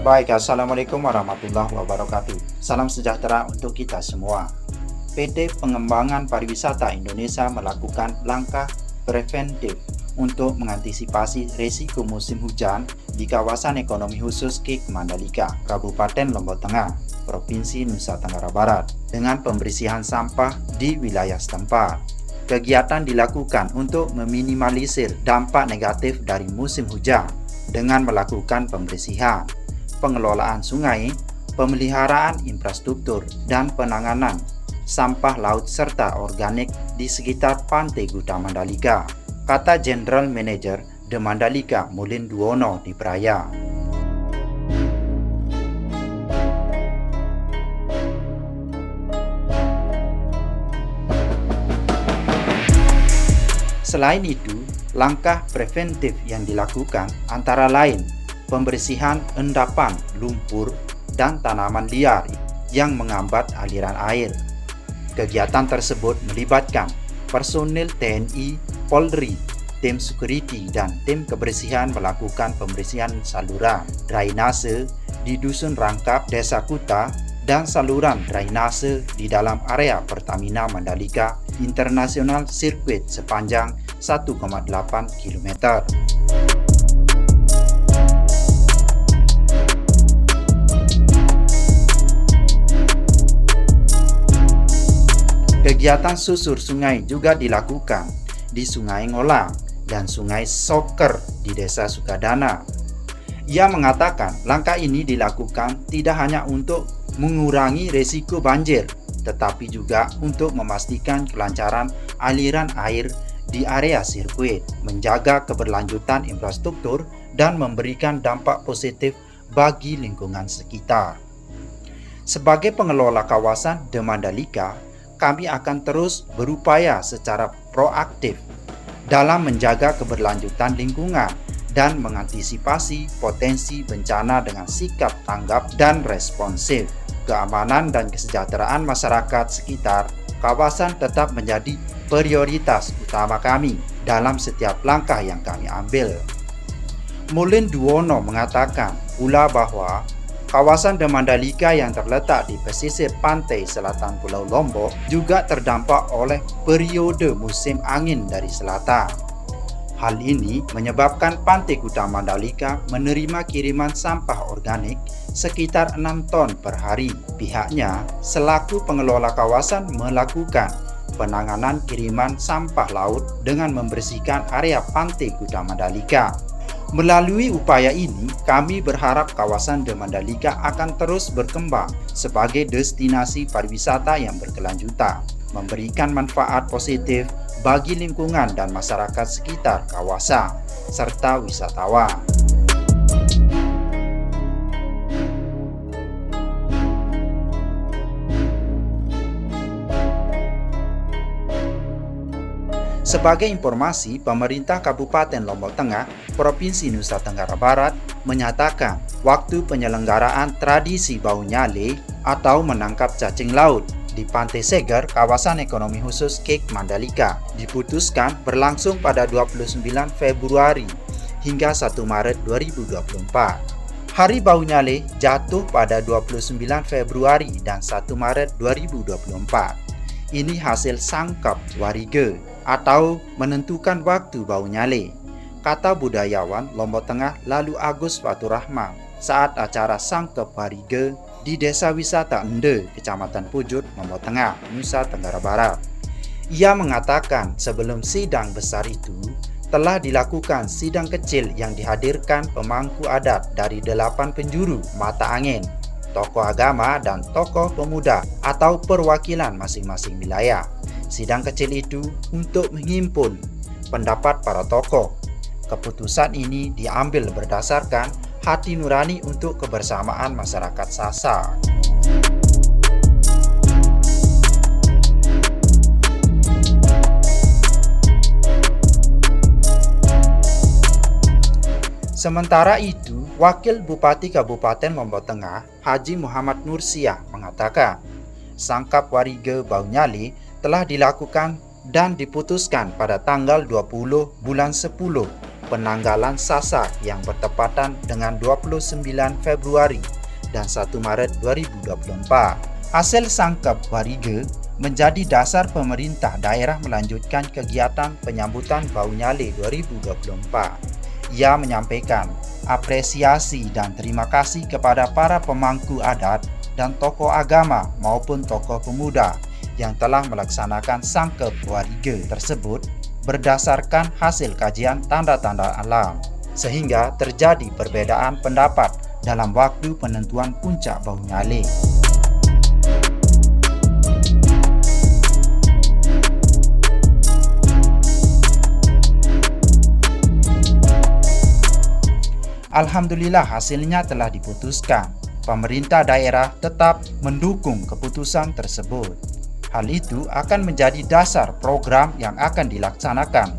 Baik, Assalamualaikum warahmatullahi wabarakatuh. Salam sejahtera untuk kita semua. PT Pengembangan Pariwisata Indonesia melakukan langkah preventif untuk mengantisipasi risiko musim hujan di kawasan ekonomi khusus KIK Mandalika, Kabupaten Lombok Tengah, Provinsi Nusa Tenggara Barat, dengan pembersihan sampah di wilayah setempat. Kegiatan dilakukan untuk meminimalisir dampak negatif dari musim hujan dengan melakukan pembersihan, pengelolaan sungai, pemeliharaan infrastruktur, dan penanganan sampah laut serta organik di sekitar Pantai Kuta Mandalika, kata General Manager The Mandalika Mulin Duwono di Praya. Selain itu, langkah preventif yang dilakukan antara lain pembersihan endapan lumpur dan tanaman liar yang menghambat aliran air. Kegiatan tersebut melibatkan personil TNI, Polri, tim security, dan tim kebersihan melakukan pembersihan saluran drainase di Dusun Rangkap, Desa Kuta, dan saluran drainase di dalam area Pertamina Mandalika International Circuit sepanjang 1,8 km. Kegiatan susur sungai juga dilakukan di Sungai Ngolang dan Sungai Soker di Desa Sukadana. Ia mengatakan langkah ini dilakukan tidak hanya untuk mengurangi risiko banjir, tetapi juga untuk memastikan kelancaran aliran air di area sirkuit, menjaga keberlanjutan infrastruktur, dan memberikan dampak positif bagi lingkungan sekitar. Sebagai pengelola kawasan The Mandalika, kami akan terus berupaya secara proaktif dalam menjaga keberlanjutan lingkungan dan mengantisipasi potensi bencana dengan sikap tanggap dan responsif. Keamanan dan kesejahteraan masyarakat sekitar kawasan tetap menjadi prioritas utama kami dalam setiap langkah yang kami ambil. Mulin Duwono mengatakan pula bahwa kawasan The Mandalika yang terletak di pesisir pantai selatan Pulau Lombok juga terdampak oleh periode musim angin dari selatan. Hal ini menyebabkan Pantai Kuta Mandalika menerima kiriman sampah organik sekitar 6 ton per hari. Pihaknya, selaku pengelola kawasan, melakukan penanganan kiriman sampah laut dengan membersihkan area Pantai Kuta Mandalika. Melalui upaya ini, kami berharap kawasan The Mandalika akan terus berkembang sebagai destinasi pariwisata yang berkelanjutan, memberikan manfaat positif bagi lingkungan dan masyarakat sekitar kawasan, serta wisatawan. Sebagai informasi, pemerintah Kabupaten Lombok Tengah, Provinsi Nusa Tenggara Barat menyatakan waktu penyelenggaraan tradisi Bau Nyale atau menangkap cacing laut di Pantai Seger, kawasan ekonomi khusus KIK Mandalika, diputuskan berlangsung pada 29 Februari hingga 1 Maret 2024. Hari Bau Nyale jatuh pada 29 Februari dan 1 Maret 2024. Ini hasil sangkap warige atau menentukan waktu Bau Nyale, kata budayawan Lombok Tengah Lalu Agus Faturrahman saat acara sangkep warige di Desa Wisata Ende, Kecamatan Pujut, Lombok Tengah, Nusa Tenggara Barat. Ia mengatakan sebelum sidang besar itu telah dilakukan sidang kecil yang dihadirkan pemangku adat dari 8 penjuru mata angin, tokoh agama, dan tokoh pemuda atau perwakilan masing-masing wilayah. Sidang kecil itu untuk menghimpun pendapat para tokoh. Keputusan ini diambil berdasarkan hati nurani untuk kebersamaan masyarakat Sasak. Sementara itu, Wakil Bupati Kabupaten Lombok Tengah, Haji Muhammad Nursiah, mengatakan sangkap warige Bau Nyale telah dilakukan dan diputuskan pada tanggal 20 bulan 10 penanggalan Sasak yang bertepatan dengan 29 Februari dan 1 Maret 2024. Hasil sangkep warige menjadi dasar pemerintah daerah melanjutkan kegiatan penyambutan Bau Nyale 2024. Ia menyampaikan apresiasi dan terima kasih kepada para pemangku adat dan tokoh agama maupun tokoh pemuda yang telah melaksanakan sangkep warige tersebut berdasarkan hasil kajian tanda-tanda alam, sehingga terjadi perbedaan pendapat dalam waktu penentuan puncak Bau Nyale. Alhamdulillah hasilnya telah diputuskan. Pemerintah daerah tetap mendukung keputusan tersebut. Hal itu akan menjadi dasar program yang akan dilaksanakan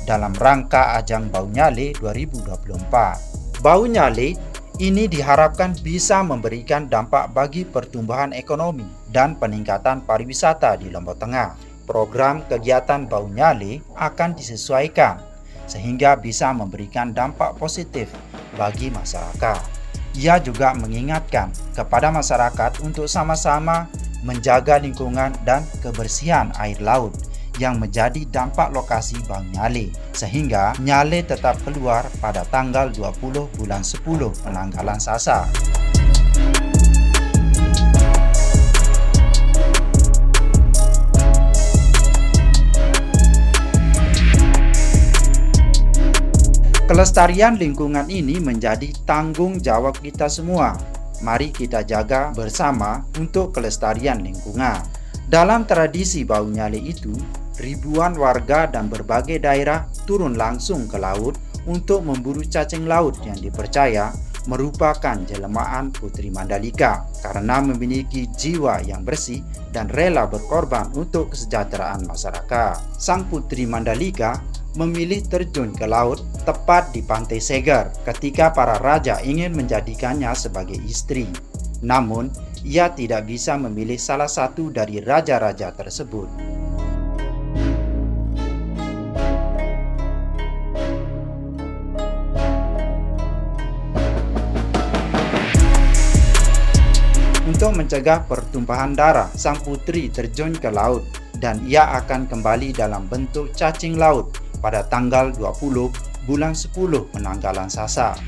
dalam rangka ajang Bau Nyale 2024. Bau Nyale ini diharapkan bisa memberikan dampak bagi pertumbuhan ekonomi dan peningkatan pariwisata di Lombok Tengah. Program kegiatan Bau Nyale akan disesuaikan sehingga bisa memberikan dampak positif bagi masyarakat. Ia juga mengingatkan kepada masyarakat untuk sama-sama menjaga lingkungan dan kebersihan air laut yang menjadi dampak lokasi Bau Nyale, sehingga Nyale tetap keluar pada tanggal 20 bulan 10 penanggalan Sasak. Kelestarian lingkungan ini menjadi tanggung jawab kita semua. Mari kita jaga bersama untuk kelestarian lingkungan. Dalam tradisi Bau Nyale itu, ribuan warga dan berbagai daerah turun langsung ke laut untuk memburu cacing laut yang dipercaya merupakan jelmaan Putri Mandalika karena memiliki jiwa yang bersih dan rela berkorban untuk kesejahteraan masyarakat. Sang Putri Mandalika memilih terjun ke laut tepat di Pantai Segar ketika para raja ingin menjadikannya sebagai istri. Namun, ia tidak bisa memilih salah satu dari raja-raja tersebut. Untuk mencegah pertumpahan darah, sang putri terjun ke laut dan ia akan kembali dalam bentuk cacing laut pada tanggal 20 bulan 10 penanggalan Sasak.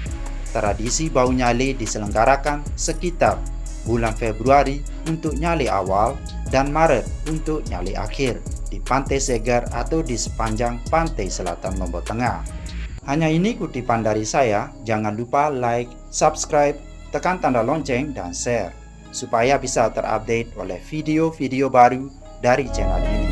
Tradisi Bau Nyale diselenggarakan sekitar bulan Februari untuk Nyale awal dan Maret untuk Nyale akhir di Pantai Segar atau di sepanjang pantai selatan Lombok Tengah. Hanya ini kutipan dari saya. Jangan lupa like, subscribe, tekan tanda lonceng dan share supaya bisa terupdate oleh video-video baru dari channel ini.